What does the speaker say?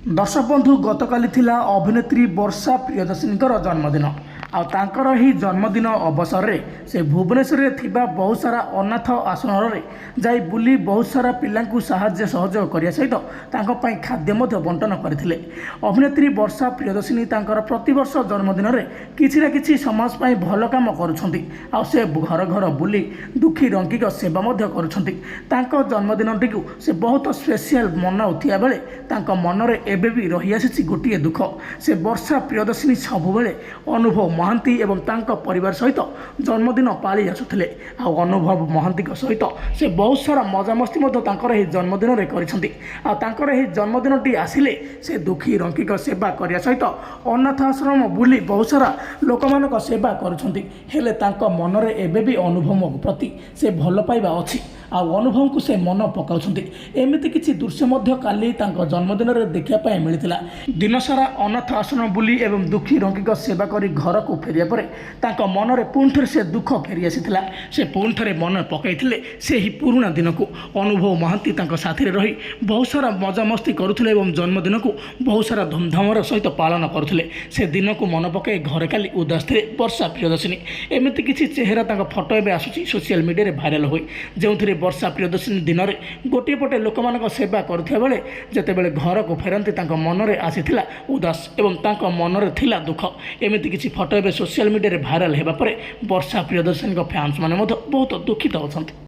दर्शक बंधु गतकाली थिला अभिनेत्री वर्षा प्रियदर्शिनी जन्मदिन आर ही जन्मदिन अवसर में से भुवनेश्वर में बहुत सारा अनाथ आश्रम जाई बुली बहुत सारा पिलांकु साहाय्य सहयोग करने सहित खाद्य बंटन करते। अभिनेत्री वर्षा प्रियदर्शिनी प्रतिवर्ष जन्मदिन में किसी न किसी समाज पाई भल काम से घर घर बुली दुखी रंगी सेवा कर जन्मदिन टी से बहुत स्पेशल मनाउथिया बेले मन में एबे भी रही आसी गोटे दुख से वर्षा प्रियदर्शिनी सबुबले अनुभव महांती एवं तांको परिवार सहित जन्मदिन पाली आसुथिले। अनुभव महांती सहित से बहुत सारा मजामस्ती जन्मदिन में कर जन्मदिन टी आसिले से दुखी रंकी सेवा करने सहित अनाथ आश्रम बुली बहुत सारा लोक मान सेवा कर मन में एबे भी अनुभव प्रति से भल पाइबा अच्छी अनुभव को से मन पकाउछन्ति। एमिति किछि दृश्य काली जन्मदिन में देखा मिलता। दिन सारा अनाथ आश्रम बुली एवं दुखी रंगी सेवा करी घर को फेरिया परे मन में पुणी थे से दुख फेरी आसीथिला। से पुणी थे मन पकईथिले से ही पुराना दिन को अनुभव महांती साथी रही बहुत सारा मजामस्ती करुथिले एवं जन्मदिन को बहुत सारा धूमधाम सहित पालन करुथिले। से दिन को मन पकई घरे काली उदास थे वर्षा प्रियदर्शिनी। एमिति किछि चेहरा फोटो एवं आसुची सोशल मीडिया भाइराल हुए जो वर्षा प्रियदर्शिनी दिन में गोटे पटे लोक मान सेवा करुवा बेले जितेबाला घर को फेरती मन में आसीथिला उदास एवं मन में थिला दुख। एमिति किछि फोटो एवं सोशल मीडिया भाइराल होगा पर वर्षा प्रियदर्शिनी फैंस माने बहुत दुखित होती।